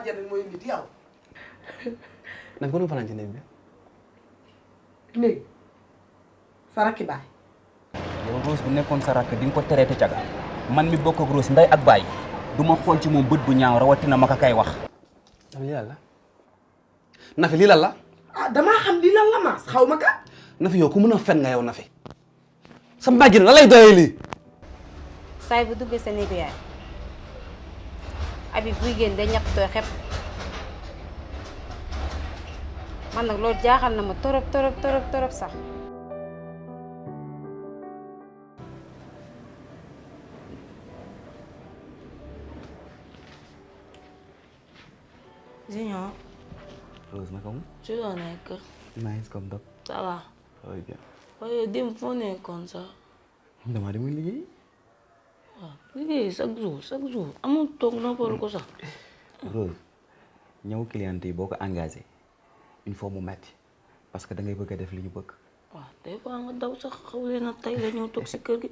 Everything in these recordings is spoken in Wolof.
bàjjen rek mooy nit yow. nag ko nu fanaan ci néeg bi. léegi sa rakki baay. yow Rose bu nekkoon sa rakk di nga ko traité caga man mi bokk ak Rose nday ak baay du ma xool ci moom bët bu ñaaw rawatina ma ka kay wax. Nafi lii lan la Nafi lii lan la. ah damaa xam lii lan la maas xaw ma ka. Nafi yow ku mën a fen nga yow Nafi sa bàjjen la lay doyee lii. saay bu duggee sa néegu yaay abi buy génn day ñàkk tooy xepp man nag loolu jaaxal na ma torop torop torop torop sax. Junior. Rose naka mu. ci loo nekk. nice comme dog. ça va. oui bien. waaye démb foo nekkoon sax. damaa demoon liggéey. waaw liggéey chaque jour amul toog noppalu ko sax. Rose ñëw client yi boo ko engagé il faut mu metti parce que da ngay bëgg a def li ñu bëgg. waaw des fois nga daw sax xaw leen a tey la ñëw toog si kër gi.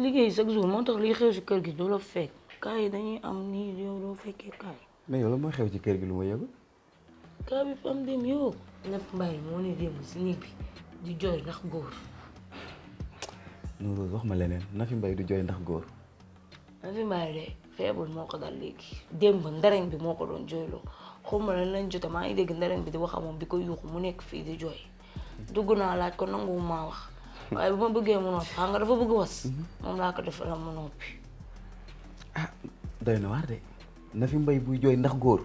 liggéey chaque jour moo tax liy xew si kër gi doo la fekk kaa yi dañuy am nii yow doo fekkee kaa yi. mais yow la moo xew ci kër gi lu ma yëgu. kaa bi am dem yow. Nafi Mbaye moo ne démb si néeg bi di jooy ndax góor. non Rose wax ma leneen Nafi Mbaye du jooy ndax góor. Nafi Mbaye de feebul moo ko dal léegi démb ndereñ bi moo ko doon jooyloo xawma lan lañ jote maa ngi dégg ndereñ bi di wax moom di ko yuuxu mu nekk fii di jooy dugg naa laaj ko nanguwu maa wax waaye bu ma bëggee mu noppi xam nga dafa bëgg was moom laa ko defal mu noppi. ah doy na waar de Nafi Mbaye buy jooy ndax góor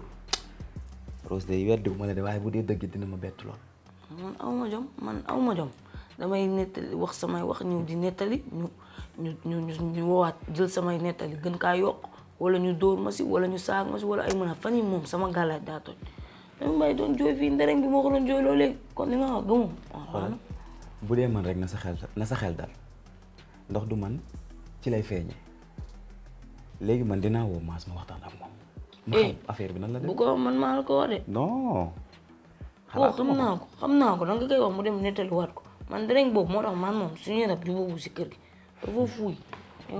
Rose day weddi bu ma la de waaye bu dee dëgg dina ma bett lool. man aw ma jom damay nettali wax samay wax ñëw di nettali ñu woowaat jël samay nettali gën kaa yokk wala ñu dóor ma si wala ñu saag ma si wala ay mën a fan yi moom sama gàllaaj daa toj Nafi Mbaye doon jooy fii ndereñ bi moo ko doon jooy loo léegi kon li nga wax gëmum xoolal bu dee man rek na sa xel dal ndox du man ci lay feeñee léegi man dinaa woo Maas ma waxtaan ak moom. ma xam affaire bi nan la de. bu ko man maa la ko wax de. non. xam naa ko da nga koy wax mu dem nettaliwaat ko man dinañ boobu moo tax man moom suñu rab jubóobu si kër gi dafa fuuy.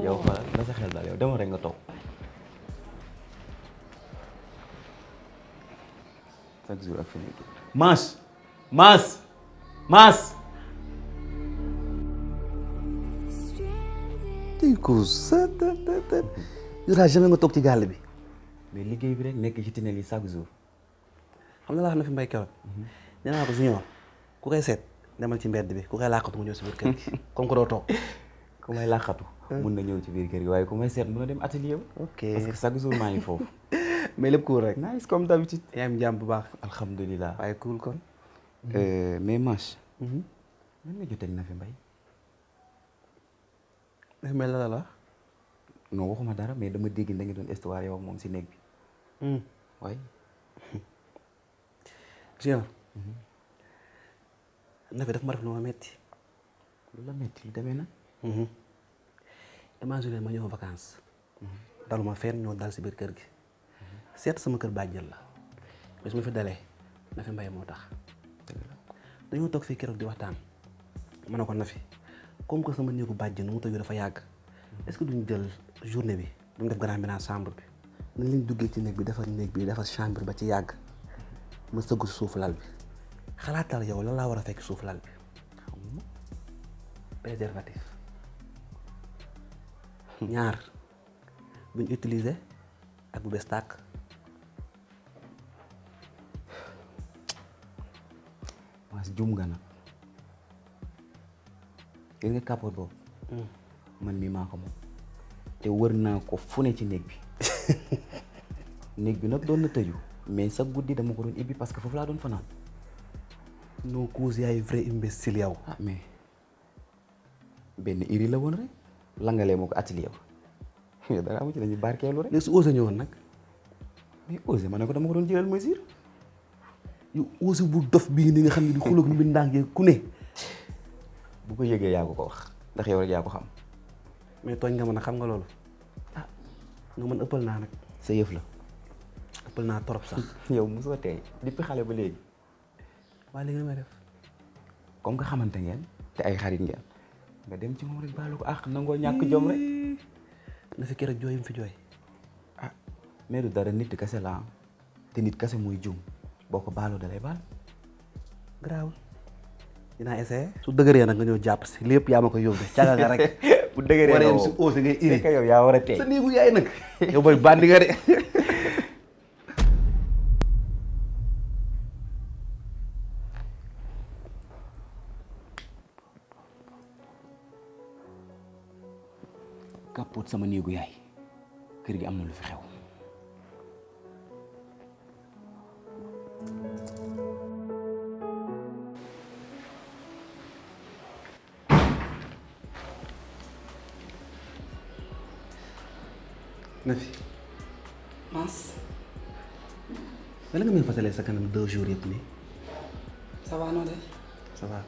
yow xoolal na sa xel daal yow demal rek nga toog. chaque jour ak fi muy dugg. Maas. tey ko sa yow jamais nga toog ci gàll bi. mais liggéey bi rek nekk ci tunnel yi chaque jour. xam na laa xam Nafi Mbaye keroog nee naa ko Junior ku koy seet demal ci mbedd bi ku koy làqatu mu ñëw si biir kër gi comme que doo toog. ku may làqatu mun na ñëw ci biir kër gi waaye ku may seet mun na dem atelier ok parce que chaque jour maa ngi foofu. mais lépp cool rek. nice comme d'habitude. yaa am jàmm bu baax. alhamdulilah. waaye cool kon. mais Mass. nan nga jotee ak Nafi Mbaye. Nafi Mbaye la la. non waxuma dara mais dama dégg da nga doon histoire yow ak moom si néeg bi. waaye. Junior. Nafi daf ma def lu ma metti. lu la metti lu demee na. imagine ma ñëw vacances. daluma fenn ñoo dal si biir kër gi. seet sama kër bàjjel la. mais su ma fi dalee Nafi Mbaye moo tax. dañoo toog fii keroog di waxtaan. ma ne ko Nafi comme que sama néegu bàjjen nu mu tëjoo dafa yàgg. est-ce que duñ jël journée bi duñ def grand ménage chambre bi. nañ leen duggee ci néeg bi defar néeg bi defar chambre ba ci yàgg. ma sëggu si suufu lal bi. xalaatal yow lan laa war a fekk suufu lal bi. xamuma préservatif. ñaar buñ utiliser ak bu bees tàkk. Mass jum nga nag. gis nga kàppoot boobu. man mii maa ko moom. te wër naa ko fu ne ci néeg bi. néeg bi nag doon na tëju. mais sa guddi dama ko doon ibbi parce que foofu laa doon fanaan. non cause yaay vrai imbécile yow. ah mais benn iri la woon rek. langalee moo ko atelier ba. dara amu ci dañuy barkeelu rek. léegi su osé ñëwoon nag. mais osé ma ne ko dama ko doon jëlal mesure. yu osé bu dof bii ni nga xam ne di xuloog mbindaan gi ku ne. bu ko yëgee yaa ko wax ndax yow rek yaa ko xam. mais tooñ nga mën a xam nga loolu. ah nga mën ëppal naa nag. sa yëf la. ëppal naa trop sax. yow mosoo tey depuis xale ba léegi. waaye léegi may def. comme que xamante ngeen te ay xarit ngeen nga dem ci moom rek baalu ko ah nangoo ñàkk jom rek. na fi keroog jooyum fi jooy. ah mais du dara nit kese la te nit kase mooy juum boo ko baaloo dalay baal. garaawul dinaa essayer su dëgëree nag nga ñëw jàpp si lépp yaa ma ko yóbbee caga nga rek bu dëgëree waree nga si woo aussi ngay iri fekk yow yaa war a tey. sa néegu yaay nag yow booy bandi nga de kàppoot sama néegu yaay kër gi am na lu fi xew. Nafi Mass wala nga may fàttalee sa kanam 2 jours yëpp nii ça va noo def ça va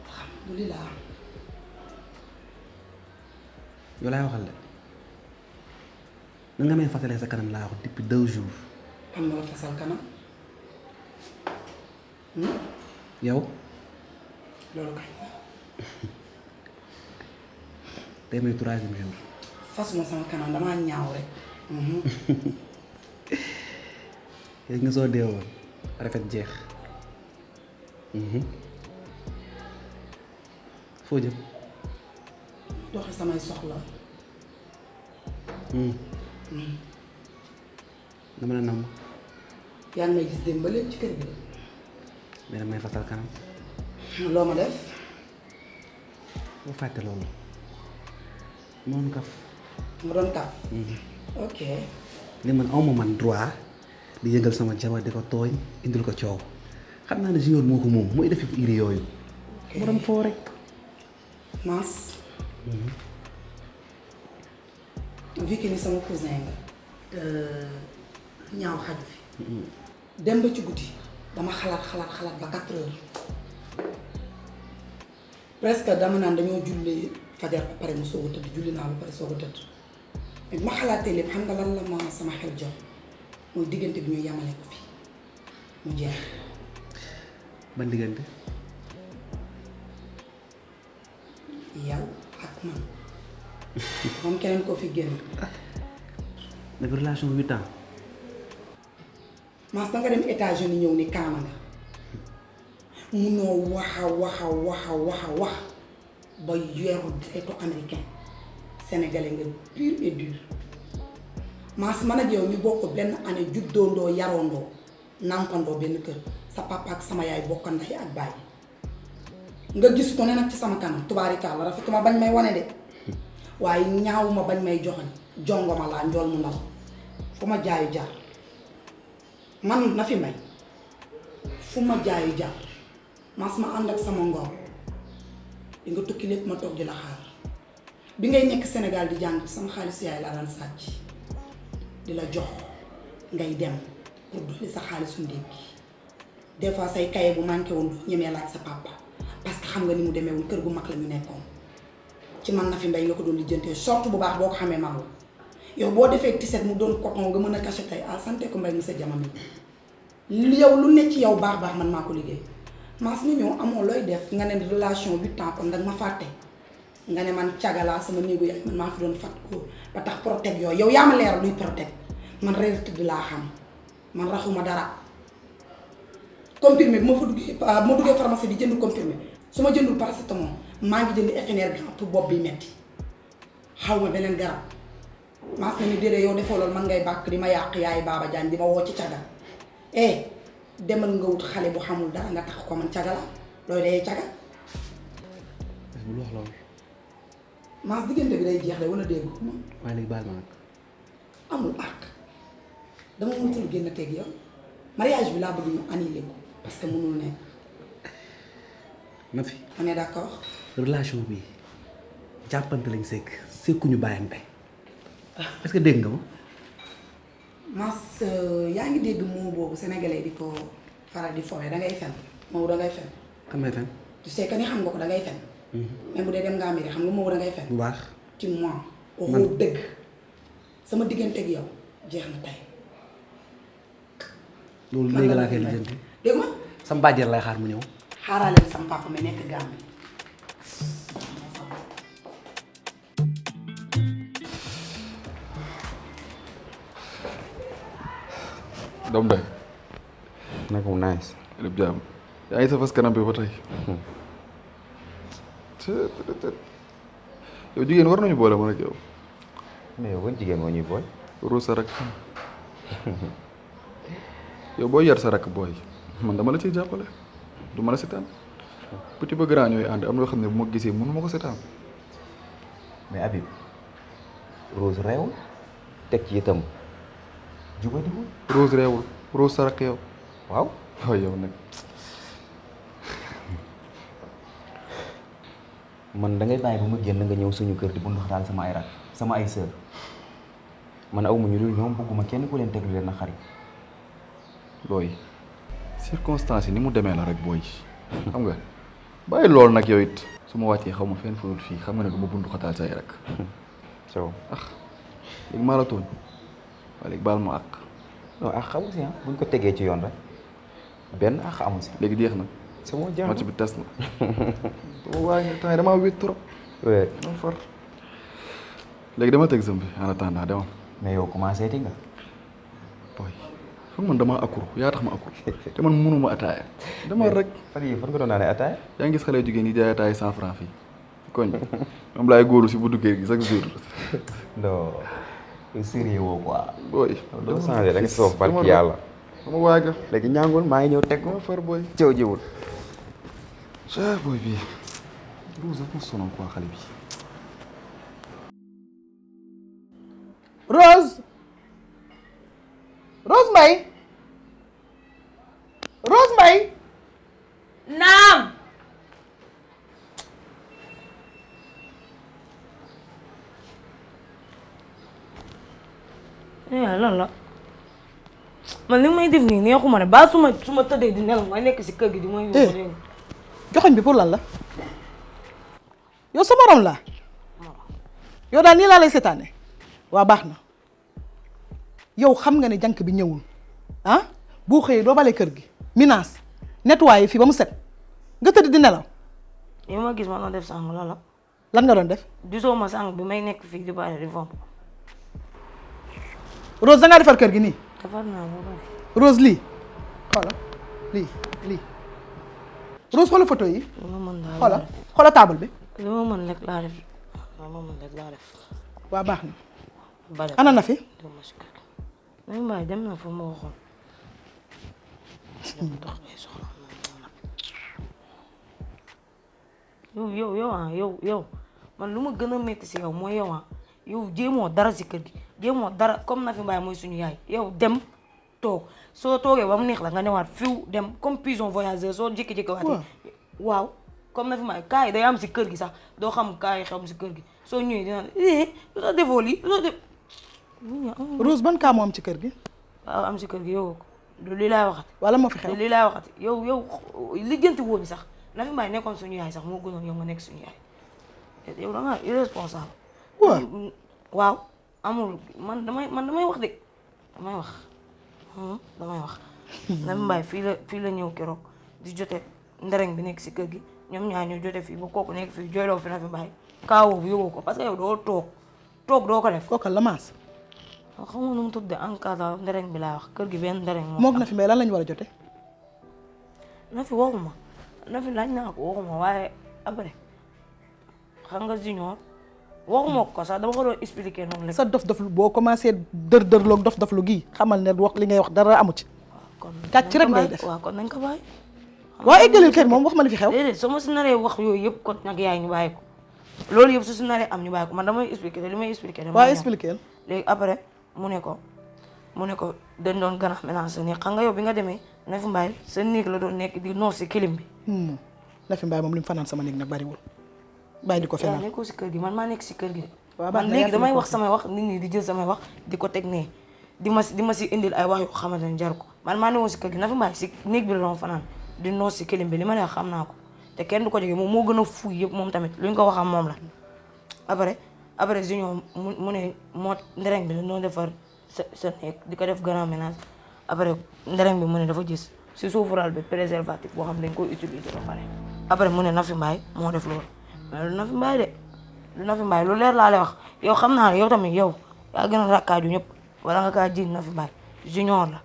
alhamdulilah. yow laay waxal de nan nga may fàttalee sa kanam laa wax depuis 2 jours am na la fasal kanam yow loolu kay tey may 3e jour fasuma sama kanam damaa ñaaw rek. yéeg nga soo deewoon rafet jeex foo jëm doxi samay soxla. dama la namm yaa ngi may gis dem ba léegi ci kër gi de. mais damay fasal kanam loo ma def. boo fàtte loolu moom kaf mu doon kaf. ok. li man awma man droit di yëngal sama jabar di ko tooñ indil ko coow xam naa ne junior moo ko moom mooy def fi iri yooyu mu doon foo rek Mass. vu que ni sama cousin nga. ñaaw xaju fi. dem ba ci guddi dama xalaat ba 4 heures presque dama naan dañoo julli fajar ba pare mu soog a tëdd julli naa ba pare soog a tëdd mais bu ma xalaatee lépp xam nga lan la ma sama xel jox mooy diggante bi ñu yamale ko fi mu jeex. ban diggante yow ak man moom keneen koo fi génn. nag relation 8 ans Mass danga dem États-Unis ñëw ni kaama nga munoo wax ba yeeru deretu américain sénégalais nga pur et dur. Mass man ak yow ñu bokk benn année juddoondoo yaroondoo nàmpandoo benn kër sa papa ak sama yaay bokk ndey ak baay nga gis ko ne nag ci sama kanam tubaarikàlla rafetuma bañ may wane de waaye ñaawuma bañ may joxoñ jongoma laa njool mu ndaw fu ma jaayu jar man na fi may fu ma jaayu jar Mass ma ànd ak sama ngor di nga tukki lépp ma toog di la xaar bi ngay nekk Sénégal di jàng sama xaalis yaay laa daan sàcc di la jox ngay dem pour dolli sa xaalisu ndékki des fois say kaye bu manqué woon doo ñemee laaj sa papa parce que xam nga ni mu demee woon kër gu mag la ñu nekkoon ci man na fi mbay nga ko doon lijjantee sorte bu baax boo ko xamee man la yow boo defee tiset mu doon coton nga mën a caché tey ah santé ko mbay monsieur Diamami li yow lu ne ci yow baax man maa ko liggéey. Mass nga ñëw amoo looy def nga ne relation 8 ans kon nag ma fàtte nga ne man cagalaa sama néegu yaay man maa fi doon fàtt ko ba tax protect yooyu yow yaa ma leeral luy protect man reer tëdd laa xam man raxuma dara. comprimé bu ma fa duggee ma duggee pharmacie di jënd comprimé su ma jëndul paracétamol maa ngi jënd FNR gant pour bopp bi metti xaw ma beneen garab. Mass na ni déedéet yow defoo loolu man ngay bàkk di ma yàq yaay Baba Diagne di ma woo ci caga demal nga wut xale bu xamul dara nga tax ko man caga la looy dayee caga. bul wax loolu Mass diggante bi day jeex de wala dégg ko waaye léegi baal ma nag amul àq dama mënatul génn teg yow mariage bi laa bëgg ñu annulé ko parce que mënul nekk. Nafi on est d'accord. relation bi jàppante lañ sekkuñu bàyyante est-ce que dégg nga ma. Mass yaa ngi dégg moo boobu sénégalais di ko faral di fowee dangay fen moo dangay fen. kan may fen. tu sais que ni xam nga ko dangay fen. même bu dee dem nga Amérique xam nga moo dangay fen. bu baax ci moi waxoo dëgg sama digganteeg yow jeex na tey. loolu léegi laa koy lijjanti. dégg nga. sa mbàjjeer lay xaar mu ñëw. xaaraaleen sama papa mi nekk Gambie. doom day naka mu nice. lépp jaam yaa ngi sa fas kanam bi ba tey yow jigéen war nañu boole man ak yow mais yow ban jigéen moo ñuy boole. ruus sa rakk yow booy yar sa rakk booy man dama la ciy jàppale du ma la seetaan petit ba grand ñooy ànd am na loo xam ne bu ma gisee mënu ma ko seetaan mais Habib Rose réewul teg ci itam jubadiwul. Rose réewul Rose sa rakk yow waaw. waaw yow nag man da ngay bàyyi ba ma génn nga ñëw suñu kër di bundu xataal sama ay rak sama ay sœur man aw ma ñu dul ñoom bëgguma kenn ku leen teg lu leen na xarit. booy circonstance yi ni mu demee la rek booy xam nga bàyyi loolu nag yow it su ma wàccee xaw ma fenn fu dul fii xam nga ne du ma bundu xataal say rek so léegi maa la tooñ waaye léegi baal ma àq non ak xamu si buñ ko tegee ci yoon rek benn ak amu si. léegi jeex na sama jàmm match bi tas na waaye temps yi damaa wét trop oui. dama far léegi dama teg sëm bi en attendant demal mais yow commencé ti nga. booy foog man damaa akuru yaa tax ma akuru te man mënuma ataaya dama rek fan yii fan nga doon naa ne ataaya. yaa ngi gis xale jigéen yi jaay ataaya 100 francs fii ci koñ bi moom laay góoru si buddu kër gi chaque jour non sérieux woo quoi. booy doo changé da nga soof barki yàlla. dama waaga léegi ñaangul maa ngi ñëw teg ko. dama far booy cëw jiwul. booy bii Rose dafa ma sonal quoi xale bi Rose Mbaye Rose Mbaye naam. lan la man li may def nii neexuma ne ba su ma tëddee di nelaw may nekk si kër gi di may yóbbu dégg nga. joxoñ bi pour lan la yow sa morom la yow daal nii laa lay seetaane waa baax na yow xam nga ne jànk bi ñëwul ah boo xëyee doo bale kër gi minaas nettoyé fii ba mu set nga tëdd di nelaw yow ma gis ma doon def sàng la lan nga doon def gisoo ma sàng bi may nekk fii di bale di fomp. Rose da ngaa defar kër gi nii defar naa ba pare. Rose lii xoola lii Rose xoola photo yi li ma mën daal xoola table bi li ma mën rek laa def waa baax na bale ana na fi dama si kër gi même baay dem na fa ma waxoon dama dox ay soxla yow man lu ma gën a métti si yow mooy yow yow jéemoo dara si kër gi jéemoo dara comme na fi mbaay mooy suñu yaay yow dem toog soo toogee ba mu neex la nga newaat fiw dem comme pigeon voyageur soo jékki-jékki waatee waaw comme na fi mbaay kaa yi day am si kër gi sax doo xam kaa yi xam si kër gi soo ñëwee dina lu tax defoo lii lu tax def Rose ban kaa moo am ci kër gi waaw am si kër gi yow ko du lii laay waxati wala moo fi xew lii laay waxati yow lijjanti woo ñu sax na fi mbaay nekkoon suñu yaay sax moo gënoon yow nga nekk suñu yaay yow da nga irresponsable waaw amul man damay wax de damay wax na mbaay fii la ñëw keroog di jote ndereng bi nekk si kër gi ñoom ñaar ñu jote fii ba kooku nekk fii jooyloo fi na fi mbaay kaawoo bu yóboo ko parce que yow doo toog doo ko def kooka la maas xam nga nu mu tudde encadre ndereng bi laa wax kër gi benn ndereng moog na fi mbay lan lañu war a jote na fi waxuma na fi laaj naa ko waxuma waaye après xam nga junior waxuma ko sax dama ko doon expliquer noonu rek. sa dof lu boo commencé dër-dërloog dof lu gii xamal ne wax li ngay wax dara amu ci. kon kàcc rek ngay def waaw kon nañ ko bàyyi. waaw eggalil kër moom wax ma li fi xew. déedéet soo ma si naree wax yooyu yëpp kon nag yaay ñu bàyyi ko loolu yëpp su si naree am ñu bàyyi ko man damay expliquer li may expliquer. waaw expliquer léegi après mu ne ko dañ doon ganax ménage sa néeg xam nga yow bi nga demee na fi mbaay sa néeg la doon nekk di noos si kilim bi. na fi mbaay moom li mu fanaan sama néeg nag bariwul bàyyi di ko fenal. waaw nekkoo si kër gi man maa nekk si kër gi. waaw man léegi damay wax samay wax nit ñi di jël samay wax di ko teg nee di ma si indil ay wax yoo xamante ne jar ko man maa newoon si kër gi na fi mbaay si néeg bi la doon fanaan di noos si kilim bi li ma ne xam naa ko te kenn du ko jógee moom moo gën a fuuy yëpp moom tamit lu ñu ko waxam moom la après junior mu ne moo ndereng bi la noo defar sa néeg di ko def grand ménage après ndereng bi mu ne dafa gis si suufural bi préservatif boo xam dañ koy utiliser ba pare après mu ne na fi mbaay moo def loolu mais lu na fi mbaay de lu na fi mbaay lu leer laa lay wax yow xam naa yow tamit yow yaa gën a rakkaaju ñëpp wala nga kaa jiiñ na fi mbaay junior la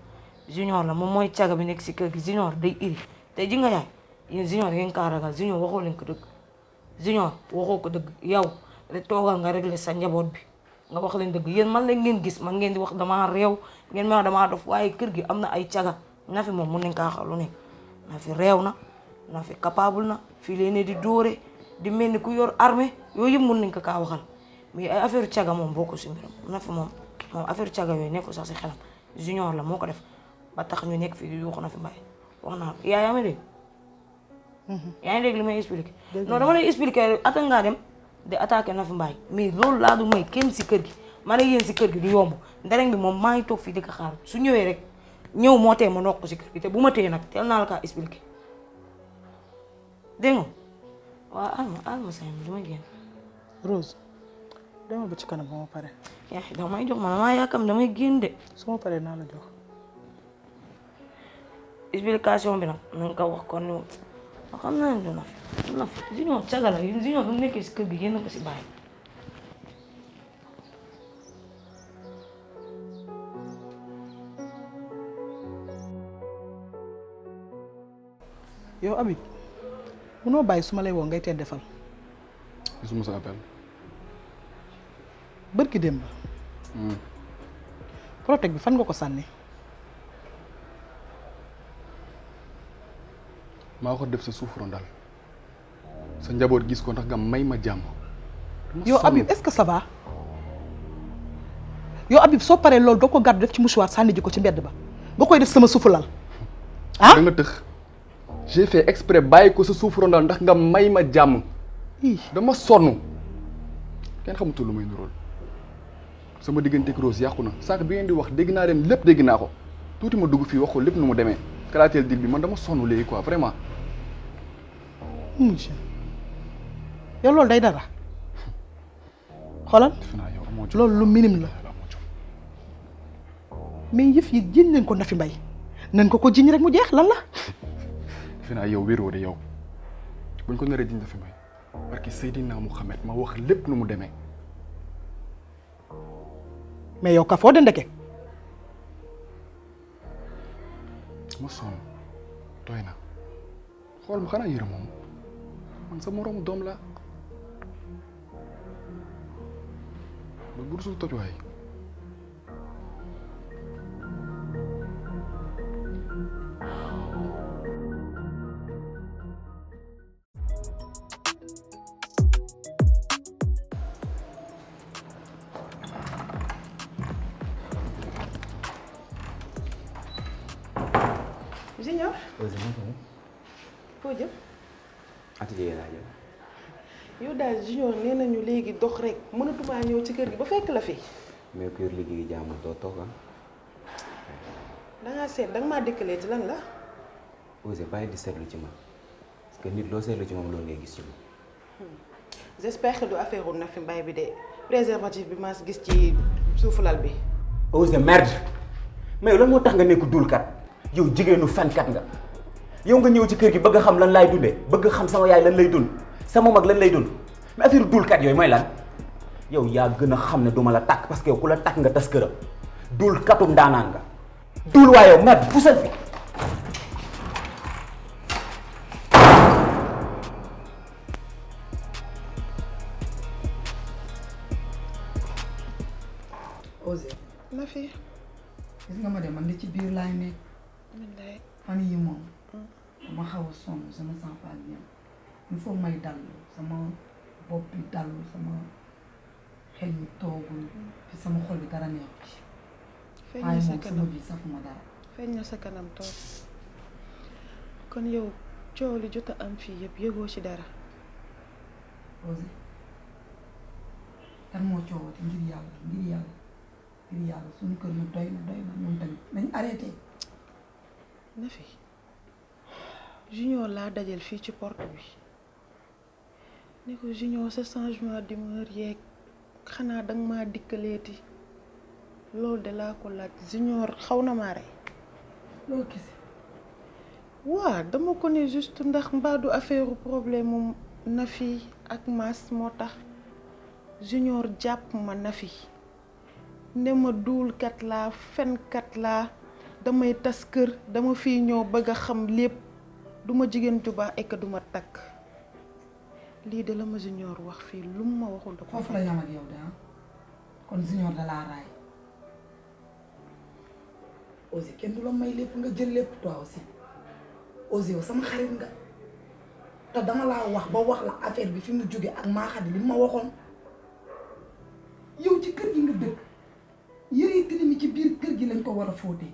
junior la moom mooy caga bi nekk si kër gi junior day iri te ji nga yaay yéen junior ngeen kaa ragal junior waxoo leen ko dëgg junior waxoo ko dëgg yow rek toogal nga régler sa njaboot bi nga wax leen dëgg yéen man la ngeen gis man ngeen di wax damaa réew ngeen may wax damaa dof waaye kër gi am na ay caga na fi moom mun nañ kaa xaw lu nekk na fi réew na fi capable na fii lee ne di dóore di mel ni ku yor armée yooyu yëpp mun nañ ko kaa waxal mais ay affaire caga moom boo ko si mbiram na fi moom affaire caga yooyu nekkul sax si xelam junior la moo ko def ba tax ñu nekk fii di yuuxu na fi mbay wax naa yaa ma dégg yaa ngi dégg li may expliqué non dama lay expliqué ata ngaa dem de attaqué na fi mbaay mais loolu laa du may kenn si kër gi ma ne yéen si kër gi du yomb ndereng bi moom maa ngi toog fii di ko xaar su ñëwee rek ñëw moo tee ma nokk ko si kër gi te bu ma téye nag teel naa la kaa expliqué dégg nga waaw alma sañ bi dama génn Rose demal ba ci kanam ba ma pare. yaa damay jox ma damaa yaakaar damay génn de su ma paree naa la jox. explication bi nag na nga ko wax kon ni xam naa ne du na fi junior caga la junior bu nekkee si kër gi yéen a ko si bàyyi. yow Habib munoo bàyyi su ma lay woo ngay teel defal. gisuma sa appel. bërki démb. protect bi fan nga ko sànni. maa ko def sa suuf rondal sa njaboot gis ko ndax nga may ma jàmm. yow Habib est-ce que ça va yow Habib soo paree loolu doo ko gàddu def ci mouchoir sànni ji ko ci mbedd ba nga koy def sama suufu lal ah. da nga tëx j'ai fait exprès bàyyi ko sa suuf rondal ndax nga may ma jàmm. dama sonn kenn xamutul lu may nuróol sama digganteeg Rose yàqu na sànq bi ngeen di wax dégg naa leen lépp dégg naa ko tuuti ma dugg fii wax ko lépp nu mu demee kalaateel dil bi man dama sonn léegi quoi vraiment. monsieur yow loolu day dara xoolal loolu lu minime la mais yëf yi jiñ nañ ko Nafi Mbaye nañ ko jiñ rek mu jeex lan la. defe naa yow wéeroo de yow buñ ko naree jiñ Nafi Mbaye parce que Seydina Mouhamed ma wax lépp nu mu demee. mais yow ka foo de ndeke. ma sonn doy na xool ma xanaa yërëm moom man sa moroomu doom la ba bu sul toj waay. Junior. foo jëm. atelier laa jëm. yow daal Junior nee nañu léegi dox rek mënatumaa ñëw ci kër gi ba fekk la fi. mais kër liggéey jàmm doo toog ah. dangaa seet danga maa dëkkalee ci lan la. Osé bàyyi di seetlu ci man parce que nit loo seetlu ci moom loolu ngay gis ci moom. j'espère que du affaire u Nafi Mbaye bi de préservatif bi maa gis ci suufu lal bi. Osé merde mais lan moo tax nga nekk dulkat yow jigéenu fenkat nga yow nga ñëw ci kër gi bëgg a xam lan laay dundee bëgg xam sama yaay lan lay dund sama mag lan lay dund mais affaire dulkat yooyu mooy lan yow yaa gën a xam ne duma la takk parce que yow ku la takk nga tas këram dul katum daanaan nga dul waaye yow merde pusal fi. Osé. Nafi. gis nga ma de man li ci biir laay nekk. fan yi moom. dama xaw a sonn je me sens pas bien il faut may dallu sama bopp bi dallu sama xel mi toogul fi sama xol bi dara neexu ci. feeñ waaye na sa moom sama kanam vie safuma dara. feeñ na sa kanam toog kon yow coow li jot a am fii yëpp yëgoo ci dara. Osé kan moo coowati ngir yàlla suñu kër nag doy na ñoom tamit nañ arrêté. Nafi Junior laa dajal fii ci porte bi ne ko Junior sa changement d'humeur yeeg xanaa danga maa dikkaleeti loolu de laa ko laaj Junior xaw na maa rey. loolu kese. waa dama ko ne juste ndax mbaadu affaire problème mu Nafi ak Mass moo tax Junior jàpp ma Nafi ne ma duulkat laa fenkat laa damay tas kër dama fii ñëw bëgg a xam lépp duma jigéen ju baax et que duma takk lii de la ma Junior wax fii lu mu ma waxul da ko foofu la yam ak yow de kon Junior da laa raay Ozi kenn du la may lépp nga jël lépp toi aussi Ozi yow sama xarit nga te dama laa wax ba wax la affaire bi fi mu jóge ak maaxadi li ma waxoon yow ci kër gi nga dëkk yëre tilimi ci biir kër gi lañ ko war a fóotee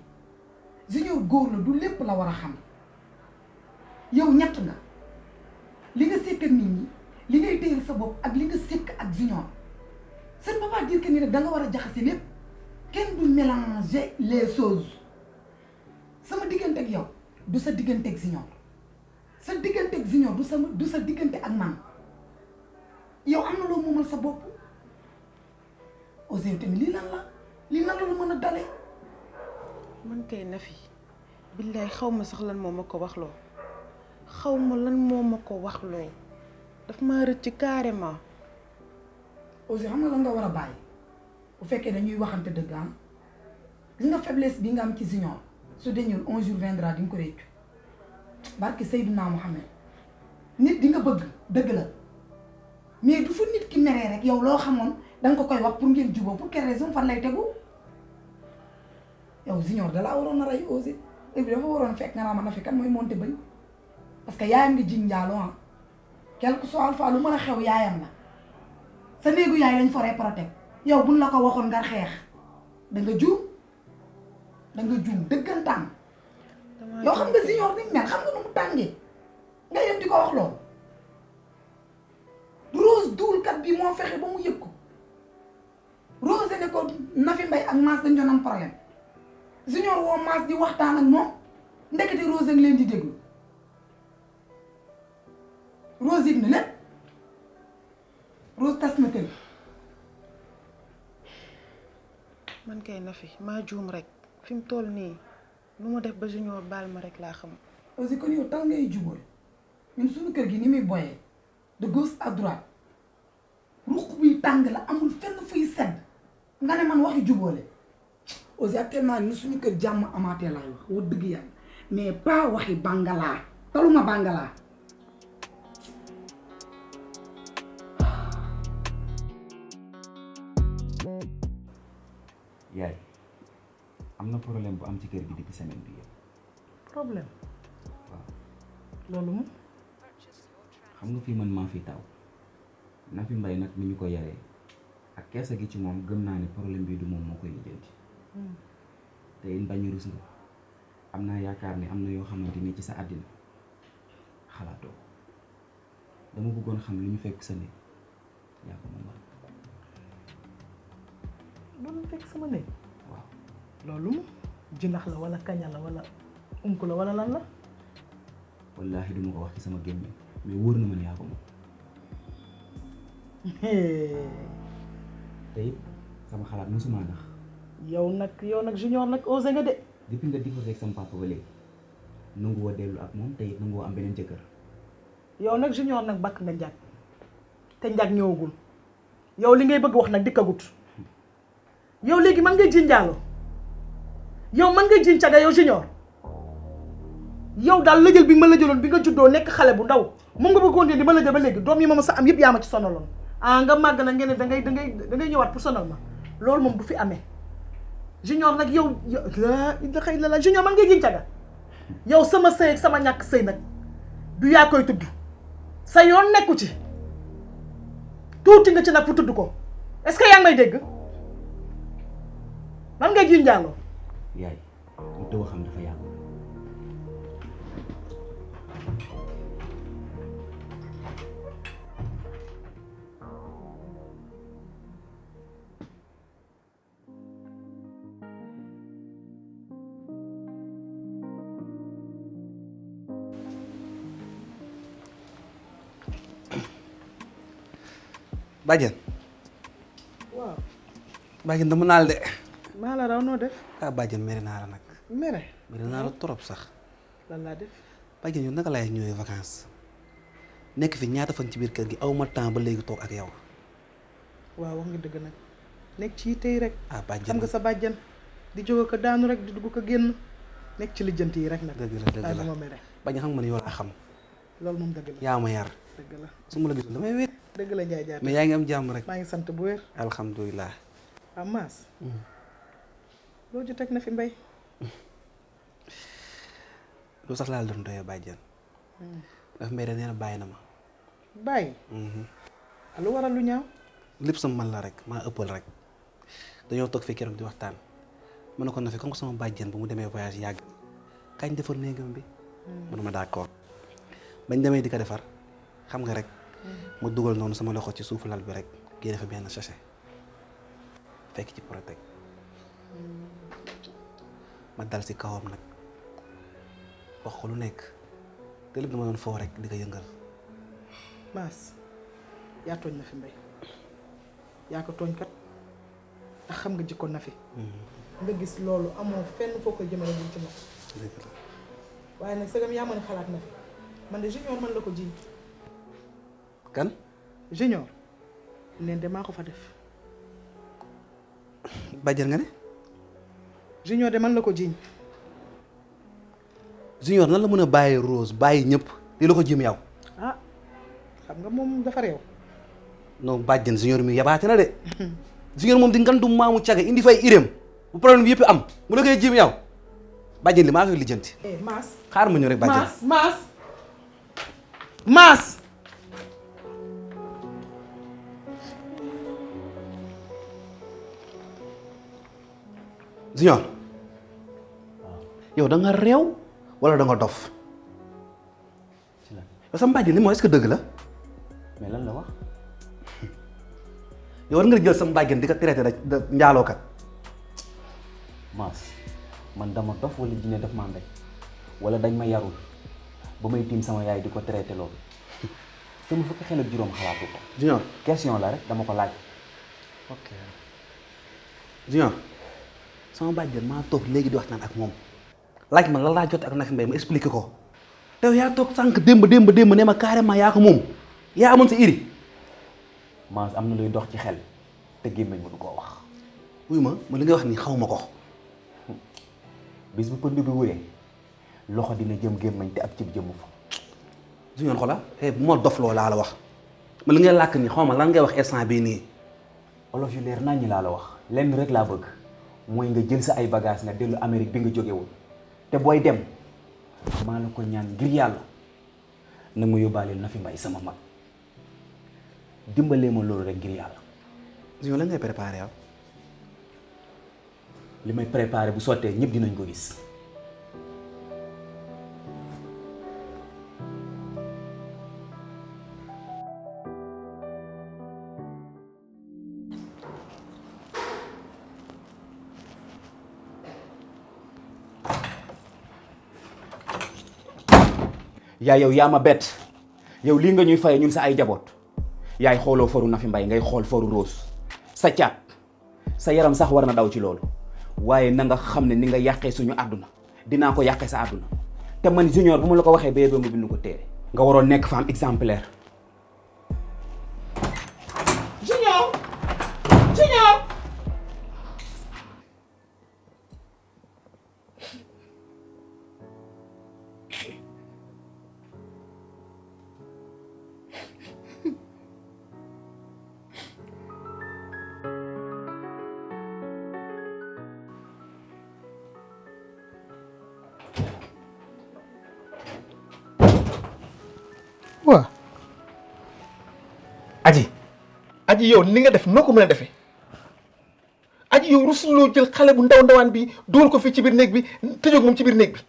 Junior góor la du lépp la war a xam yow ñett nga li nga sekk ak nit ñi li ngay téyel sa bopp ak li nga sekk ak Junior ça ne veut pas dire que ni rek da nga war a jaxase lépp kenn du mélanger les choses sama diggante ak yow du sa diggante ak Junior sa diggante ak Junior du sa diggante ak man yow am na loo moomal sa bopp Ouzin tamit lii lan la mën a dalee. man kay Nafi billaay xaw ma sax lan moo ma ko waxloo xaw ma lan moo ma ko waxloo daf maa rëcc carrément. Ouzin xam nga lan nga war a bàyyi bu fekkee dañuy waxante dëgg am gis nga faiblesse bi nga am ci Junior su deñul un jour viendra di nga ko réccu barki Seydina Mohamed nit di nga bëgg dëgg la mais du fa nit ki meree rek yow loo xamoon danga ko koy wax pour ngeen jubóo pour quelle raison fan lay tegu yow Junior dalaa waroon a rey Ouzin et puis dafa waroon fekk nga naa ma Nafi kan mooy monté bañ parce que yaayam ngi jiñ njaaloo ah quelque soit alpha lu mën a xew yaayam la sa néegu yaay lañ foree protect yow buñ la ko waxoon nga xeex danga juum dëggantaan yow xam nga Junior ni mel xam nga nu mu tàngee nga yem di ko wax loolu Rose duulkat bi moo fexe ba mu yëg ko Rose ne ko Nafi Mbaye ak Mass dañ doon am problème Junior woo Mass di waxtaan ak moom ndekete Rose a ngi leen di déglu Rose yëg na lépp Rose tas na kër. man kay Nafi maa juum rek fi mu toll nii nu ma def ba Junior baal ma rek laa xam. aussi kon yow tal ngay jubal ñun suñu kër gi ni muy boyee de gauche à droite ruq buy tàng la amul fenn fuy sedd nga ne man waxi jubóole aussi actuellement ni suñu kër jàmm amaatee laay wax dëgg yàlla mais pas waxi bàngalaa taluma bàngalaa. yaay am na problème bu am ci kër gi depuis semaine bi yëpp. problème waaw loolu moom xam nga fii man maa fi taw Nafi Mbaye nag ni ñu ko yaree ak keesa gi ci moom gëm naa ne problème bi du moom moo koy lijjanti te it bañ rus nga am naa yaakaar ne am na yoo xamante ni ci sa àddina xalaatoo dama bëggoon xam li ñu fekk sa néeg yaa ko moom loolu fekk sama néeg waaw loolu moom jinax la wala kaña la wala unku la wala lan la wallaahi duma ko wax ci sama gémmiñ mais wóor na ma ne yaa ko moom te it sama xalaat mosuma nax yow nag Junior nag osé nga de depuis nga divorcé ak sama papa ba léegi nanguwoo dellu ak moom te it nanguwoo am beneen jëkkër yow nag Junior nag bakk nga njàg te njàg ñëwagul yow li ngay bëgg wax nag dikkagut yow léegi man ngay jiñ njaaloo yow man ngay jiñ caga yow Junior yow daal lëjël bi ma lëjëloon bi nga juddoo nekk xale bu ndaw moom nga bëggoon di ma lëjël ba léegi doom yi ma sa am yëpp yaa ma ci sonaloon ah nga màgg na ngeen ne da ngay ñëwaat pour sonal ma loolu moom du fi amee Junior nag yow la Junior man ngay jiñ caga yow sama sëy ak sama ñàkk sëy nag du yaa koy tudd sa yoon nekku ci tuuti nga ci nag pour tudd ko est-ce que yaa ngi may dégg man ngay jiñ njaaloo yaay mu tëw xam dafa yàgg Badiane. waaw. Badiane dama naal de. maa la raw noo def. ah Badiane mere naa la nag. mere naa la trop sax. lan laa def. Badiane yow naka laay ñëwee vacances nekk fi ñaata fan ci biir kër gi aw ma temps ba léegi toog ak yow. waaw wax nga dëgg nag nekk ci tey rek. ah Badiane xam nga sa bàjjan di jóge ko daanu rek di dugg ko génn nekk ci lijjanti yi rek nag. dëgg la dëgg la ma mere. bañ xam nga ni yow laa xam. loolu moom dëgg la. yaa ma yar. dëgg la su ma la gisul damay wéet. dëgg la Ndiaye Diatta. mais yaa ngi am jàmm rek. maa ngi sant bu wér. alhamdulilah. ah Mass. loo ci teg na fi mbay. lu sax laa doon doyee bàjjen. daf mbay da nee na bàyyi na ma. bàyyi. lu waral lu ñaaw. lépp sama man la rek maa ëppal rek dañoo toog fii keroog di waxtaan mën na ko na fi comme que sama bàjjen bu mu demee voyage yàgg kañ defar néegam bi. mënuma d'accord bañ demee di ko defar xam nga rek ma dugal noonu sama loxo ci suufu lal bi rek génne fa benn sachet fekk ci protect ma dal si kawam nag wax ko lu nekk te lépp dama doon foo rek di ko yëngal. Mass yaa tooñ na fi mbay yaa ko tooñ kat ndax xam nga jikkoon na fi. nga gis loolu amoo fenn foo koy jëmale bu ci moom. dëgg la waaye nag sagam yaa mën a xalaat na fi man de junior man la ko jiiñ. kan. junior leen de maa ko fa def. bàjjen nga ne. junior de man la ko jiiñ. junior nan la mën a bàyyi Rose bàyyi ñëpp di la ko jëm yow. ah xam nga moom dafa réew. non bàjjen junior mi yabaate na de. junior moom di ngandu maamu caga indi fay iréem bu problème bi yëpp am mu la koy jëm yow bàjjen li maa koy lijjanti. Mass. xaar ma ñëw rek bàjjen. Mass. junior yow da nga réew wala da nga dof. ci lan yow sama bàjjen li mooy est-ce que dëgg la. mais lan la wax. yow war nga jël sama bàjjen di ko traité da njaalookat. Mass man dama dof wala jinne daf maa mbéy wala dañ ma yarul ba may tiim sama yaay di ko traité loolu sama fukki xel ak juróom xalaatu ko. junior question la rek dama ko laaj. ok junior sama bàjjen maa toog léegi di waxtaan ak moom laaj ma lan laa jot ak Nafi Mbaye ma expliqué ko te yow yaa toog sànq démb ne ma carrément yaa ko moom yaa amoon sa iri. Mass am na luy dox ci xel te gémmiñ mënu koo wax. wuy ma li ngay wax nii xaw ma ko. bis bu pënd bi wuree loxo dina jëm gémmiñ te ab cib jëmu fa. junior xola bu ma dof loo laa la wax ma li ngay làkk nii xaw ma lan ngay wax instant bii nii. olof yu leer naa ñi laa la wax lenn rek laa bëgg mooy nga jël sa ay bagages nga dellu Amérique bi nga jógewul te booy dem maa la ko ñaan ngir yàlla na ma yóbbaaleel Nafi Mbaye sama mag dimbalee ma loolu rek ngir yàlla. junior lan ngay préparé yow. li may préparé bu sottee ñëpp dinañ ko gis. yow yaa ma bett yow lii nga ñuy faye ñun sa ay jaboot yaay xooloo foru Nafi Mbaye ngay xool foru Rose sa caat sa yaram sax war na daw ci loolu waaye na nga xam ne ni nga yàqee suñu àdduna dinaa ko yàqee sa àdduna te man junior bu ma la ko waxee ba nga bind ko téere nga waroon nekk femme exemplaire. junior. waaw aji yow ni nga def noo ko mën a defee aji yow rusuloo jël xale bu ndawaan bi dugal ko fii ci biir néeg bi tëjoog moom ci biir néeg bi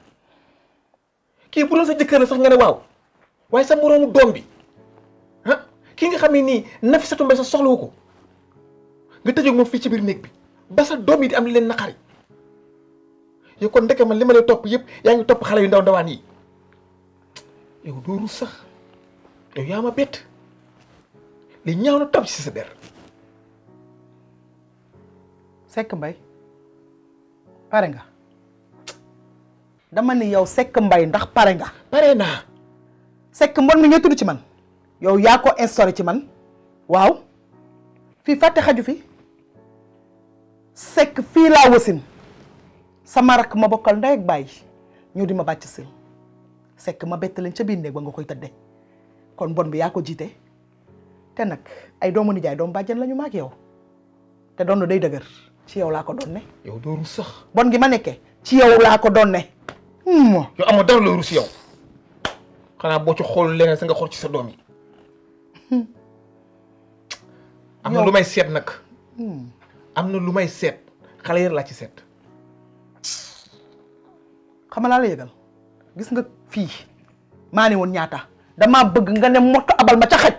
kii bu doon sa jëkkër la sax nga ne waaw waaye sa moroomu doom bi ah kii nga xam ne nii Nafissatou Mbaye sa soxlawu ko nga tëjoog moom fii ci biir néeg bi ba sa doom yi di am li leen naqari yow kon ndeke man li ma lay topp yëpp yaa ngi topp xale yu ndawaan yi yow doo rus sax yow yaa ma bett li ñaaw na topp ci sa der. Seck Mbaye pare nga dama ni yow Seck Mbaye ndax pare nga. pare naa. Seck mbon mi ngay tudd ci man yow yaa ko instauré ci man waaw fii fàtte xaju fi Seck fii laa wasin sama rakk ma bokkal ndey ak bàyyi ñëw di ma bàcc sil sekk ma bett leen ca biir néeg ba nga koy tëdde kon bon bi yaa ko jiite te nag ay doomu nijaay doomu bàjjen la ñu maag yow te doon day dëgër ci yow laa ko doon ne. yow doo rus sax. bon gi ma nekkee ci yow laa ko doon ne. yow amoo dara loo rus yow xanaa boo ci xool leneen sa nga xool ci sa doom yi. am na lu may seet nag. am na lu may seet xale yar laa ci seet. xam laa la yëgal gis nga fii maa ne woon ñaata damaa bëgg nga ne motto abal ma ca xaj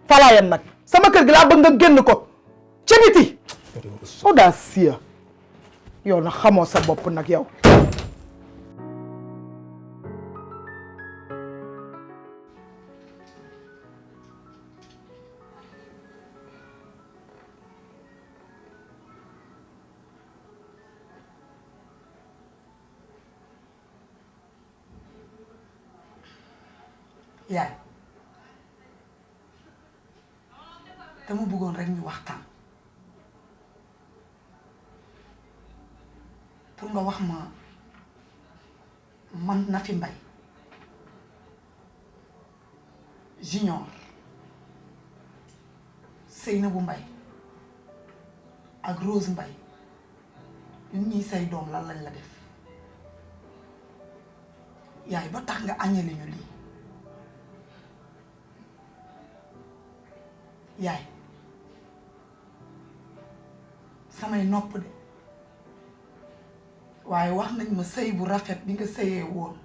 falaayam nag sama kër gi laa bëgg nga génn ko ca biti. audacieux yow na xamoo sa bopp nag yow. yaay dama bëggoon rek ñu waxtaan pour nga wax ma man Nafi Mbaye Junior Seynabou Mbaye ak Rose Mbaye ñun ñii say doom lan lañ la def yaay ba tax nga añale ñu lii yaay samay nopp de waaye wax nañ ma sëy bu rafet bi nga sëyee woon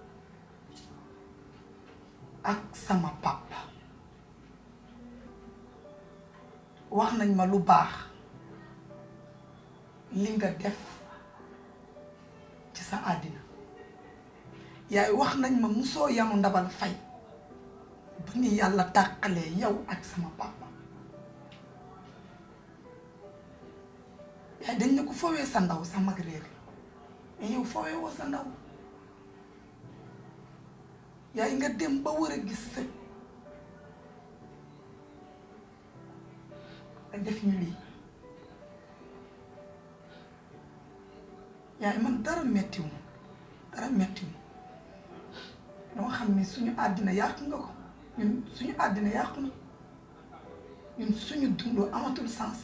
ak sama papa wax nañ ma lu baax li nga def ci sa àddina yaay wax nañ ma musoo yanu ndabal fay ba ni yàlla tàqalee yow ak sama papa yaay dañ ne ko foowee sa ndaw sa mag réer mais yow foowee woo sa ndaw yaay nga dem ba war a gis sëg nga def ñu lii yaay man dara mettiwu dama xam ne suñu àddina yàqu nga ko ñun suñu àddina yàqu na ñun suñu dundoo amatul sens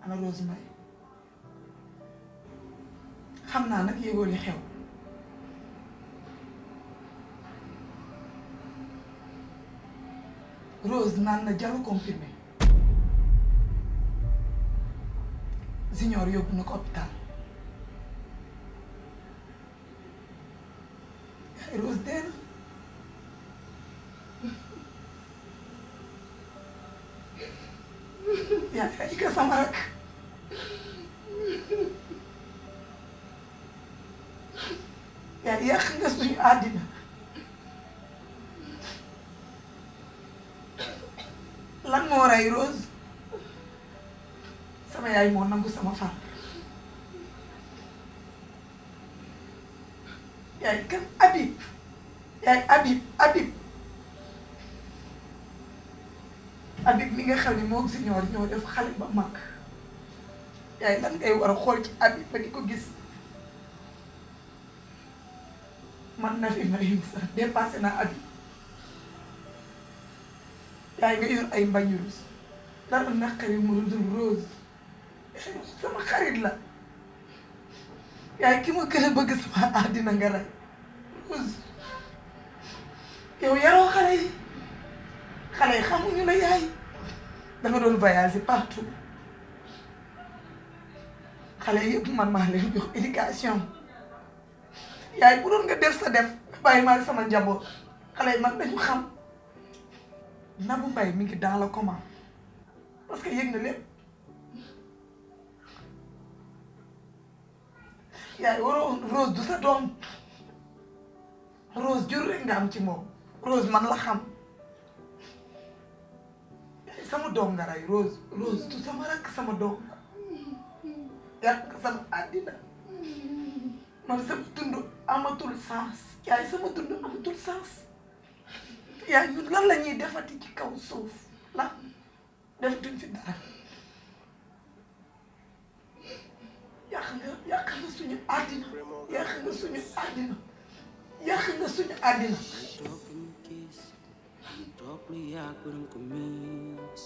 ana Rose Mbaye xam naa nag yëgoo li xew Rose naan na jaru comprimé Junior yóbbu na ko hôpital yaay Rose dee na yaa ay ka sama rak yaa yàq nga suñu àddina lan moo rey Rose sama yaay moo nangu sama far yaay kan Habib mi nga xam ne moom Junior ñoo def xale ba mag yaay lan ngay war a xool ci Habib ba di ko gis man Nafi Mbaye sax dépassé naa Habib yaay nga yor ay mbañu rus dara naqari mu dul Rose sama xarit la yaay ki ma gën a bëgg sama àddina nga rey Rose yow yaroo xale yi xamuñu la yaay danga doon voyager partout xale yëpp man maa leen jox éducation yaay bu doon nga def sa def bàyyi maa sama njaboot xale yi man dañu xam Nabou Mbaye mi ngi dans le coma parce que yëg na lépp yaay waroo Rose du sa doom Rose jur rek nga am ci moom Rose man la xam yaay sama doom nga rey Rose du sama rakk sama doom yàq nga sama àddina man sama dund amatul sens yaay sama dund amatul sens yaay ñun lan la ñuy defati ci kaw suuf la def duñ fi dara yàq nga suñu àddina yàq nga suñu àddina yàq nga suñu àddina toog lu yàgg ba danga ko miis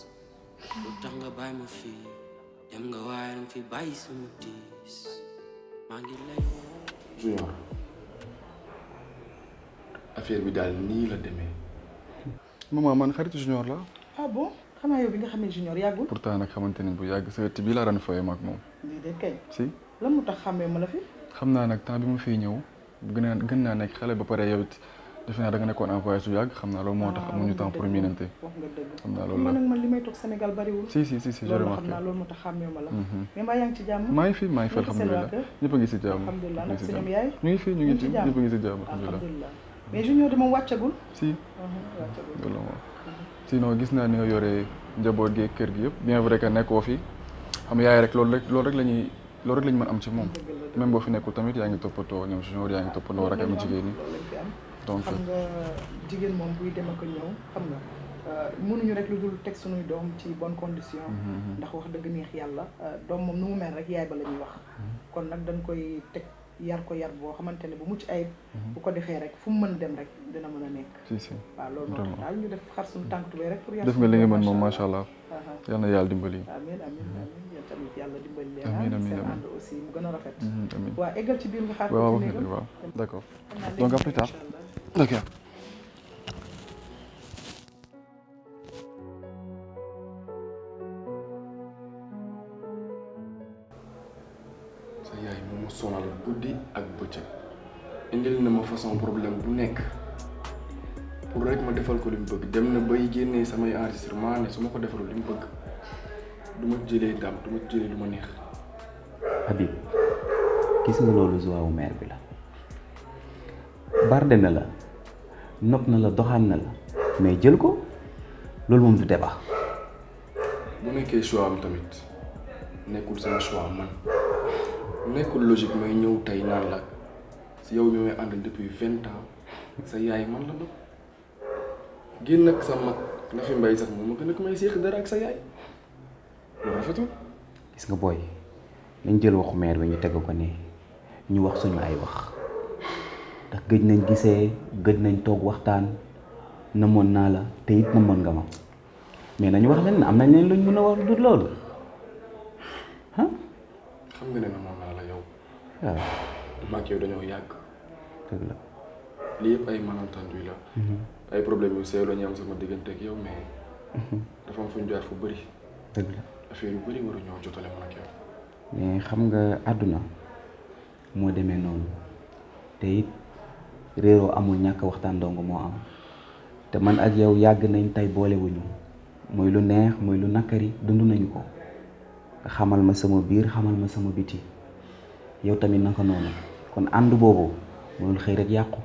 lu tax nga bàyyi ma fii dem nga waaye danga fi bàyyi sama tiis maa ngi lay Junior affaire bi daal nii la demee. maman man xaritu Junior la. ah bon xanaa yow bi nga xamee Junior yàggul. pourtant nag xamante nañ bu yàgg sa ëtt bii laa daan fooyee ma ak moom. lii de kañ. si. lan mu tax xàmmee ma la fi. xam naa nag temps bi ma fiy ñëw gën naa nekk xale ba pare yow it defe naa da nga nekkoon en voyage su yàgg xam naa loolu moo tax amuñu temps pour miinante. wax nga dëgg xam naa loolu la man nag man li may toog Sénégal bariwul. si j'ai loolu remarqué xam naa loolu moo tax xàmmee ma la. mais mbaa yaa ngi ci jàmm. maa ngi fi alhamdulilah ñëpp a ngi si jàmm. alhamdulilah nag sa ñoom yaay. ñu ngi fi ñëpp a ngi si jàmm alhamdulilah. mais Junior di moom wàccagul. si loolu moom sinon gis naa ni nga yoree njaboot gi kër gi yëpp bien vrai que nekkoo fi xam yaay rek loolu rek la ñu mën am ci moom même boo fi nekkul tamit yaa ngi toppatoo ñoom Junior yaa ngi toppatoo rek am jigéen ñi donc xam nga jigéen moom buy dem ak ñëw xam nga mënuñu rek lu dul teg suñuy doom ci bonne condition ndax wax dëgg neex yàlla doom moom nu mu mel rek yaay ba la ñuy wax kon nag dañ koy teg yar ko yar boo xamante ne bu mucc ayib bu ko defee rek fu mu mën dem rek dina mën a nekk si waaw loolu moo tax daal ñu def xar suñu tànk tubéy rek pour yar def nga li nga mën moom macha allah yal na yàlla dimbali amiin yéen tamit yàlla dimbali leen amiin seen ànd aussi mu gën a rafet amiin waaw eggal ci biir nga xaar waaw d'accord donc à plus tard d'accord sa yaay moo ma sonal guddi ak bëccëg indil na ma façon problème bu nekk pour rek ma defal ko li mu bëgg dem na bay génnee samay enregistrement ne su ma ko defalul li mu bëgg du ma jëlee ndam du ma jëlee lu ma neex. Habib gis nga loolu joie mère bi la barde na la nopp na la doxaan na la mais jël ko loolu moom du débat. bu nekkee choix am tamit nekkul sama choix man nekkul logique may ñëw tey naan la si yow mi may àndal depuis 20 ans sa yaay man la nopp génn ak sa mag na fi mbay sax moom ma gën a ko may séex dara ak sa yaay loolu rafetul. gis nga booy nañ jël waxu mère bi ñu teg ko ne ñu wax suñu ay wax ndax gëj nañ gisee gëj nañ toog waxtaan namoon naa la te it namoon nga ma mais nañu wax leen am nañ leen luñ mën a wax du loolu ah. xam nga ne namoon naa la yow. waaw. maak yow dañoo yàgg. dëgg la. lii yëpp ay malentendu la. ay problème yu sew la ñu am sama diggante ak yow mais dafa am fu ñu jaar fu bëri. dëgg la affaire yu bëri waru ñoo jotale man ak yow. mais xam nga àdduna moo demee noonu te it réeroo amul ñàkk waxtaan dong moo am te man ak yow yàgg nañ tey boolewuñu muy lu neex muy lu nakkari dund nañu ko nga xamal ma sama biir xamal ma sama biti yow tamit naka noonu kon ànd boobu mënul xëy rek yàqu.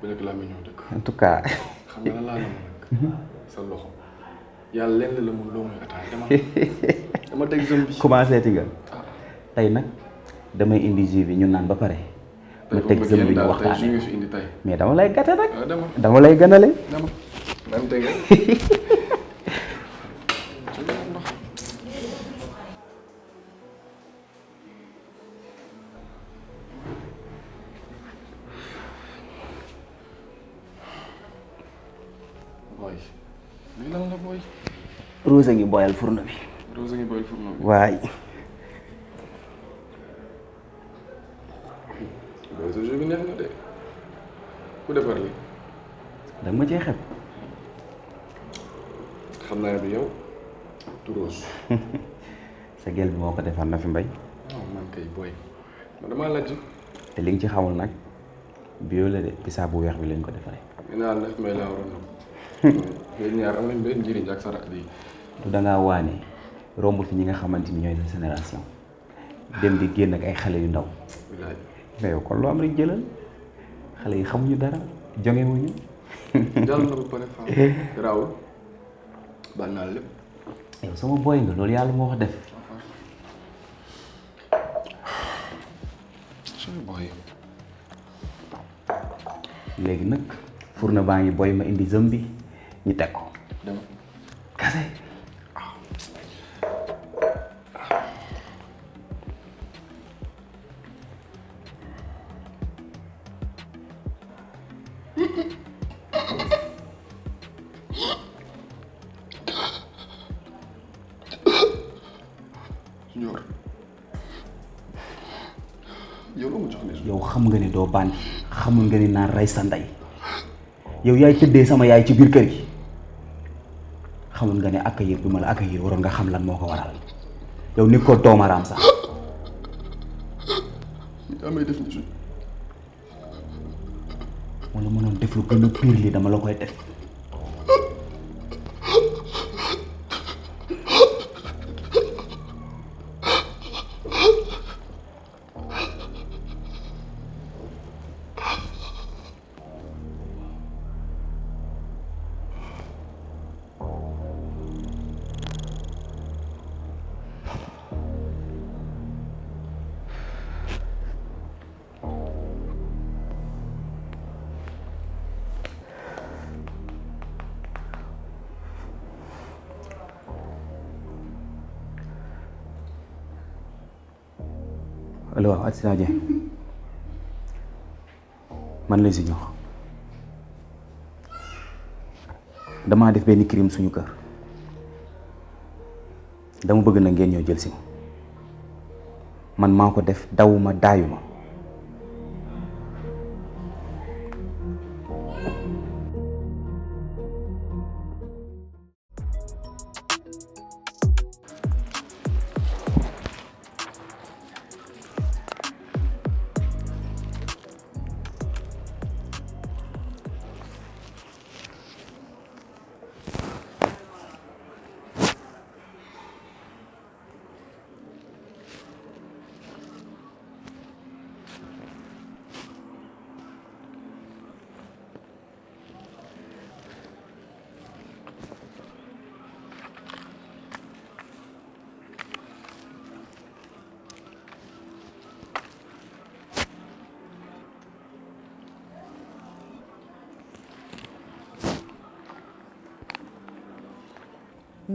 bu nekk laa ñëw dëkk. en tout cas. xam nga lan laa leen nag sa loxo yàlla lenn la mun loo muy ataay dama teg zone bi. commencé ti nga tey nag damay indi jus bi ñu naan ba pare. ma teg zone bi ñu waxtaanee mais dama lay gàtte rek. dama lay gënale. boy lii lan la boy. Rose a ngi boyal fourneau bi. Rose a ngi boyal fourneau bi. waay. boy sa jeu bi neex na de ku defar li. danga ma cee xeb. xam naa ne du yow du Rose. sa gel bi moo ko defar na fi mbay. non man kay boy man damaa laaj. te li nga ci xamul nag bio la de bisaab bu weex bi lañ ko defaree. dinaa la def may laa waroon na. yéen ñaar am nañ benn njëriñ ak sarax bi. du dangaa waane rombul fi ñi nga xamante ni ñooy sa génération dem di génn ak ay xale yu ndaw. mais yow kon loo am rek jëlal xale yi xamuñu dara jongewuñu. jàll na ba pare faa raawul baal naa lépp. yow sama boy nga loolu yàlla moo ko def. sama boy. léegi nag fourneau baa ngi boy ma indi zëm bi ñu teg ko. dama kase. Junior yow loo ma jox ne yow xam nga ni doo bandi xamul nga ni naan rey sa ndey yow yaay tëddee sama yaay ci biir kër gi xamul nga ne accueillir bi ma la accueillir waroon nga xam lan moo ko waral yow ni ko doomaraam sax yaa may def ni wala mënoon def lu gën a pire li dama la koy def allo waaw Assina Dieng man la Junior damaa def benn crime suñu kër dama bëgg na ngeen ñëw jël si ma man maa ko def dawuma daayuma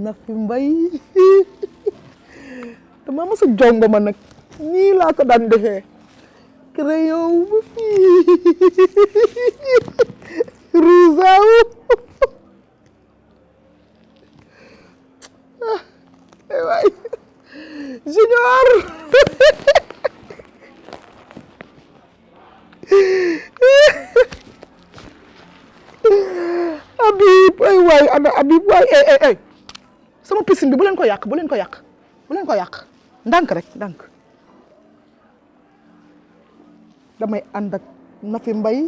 Nafi Mbay dama mës a jongo ma nag ñii laa ko daan defee crayon ba fii rousaw waay Junior Habib ay waay ana Habib waay ay sama piscine bi bu leen ko yàq bu leen ko yàq bu leen ko yàq ndànk rek ndànk damay ànd ak Nafi Mbay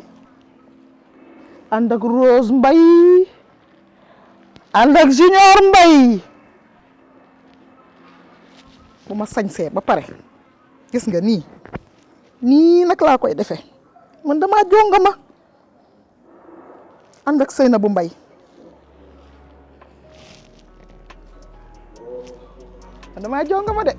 ànd ak Rose Mbay ànd ak Junior Mbay bu ma sañsee ba pare gis nga nii nii nag laa koy defee man damaa jongama ànd ak Seynabou Mbay damaa jongama de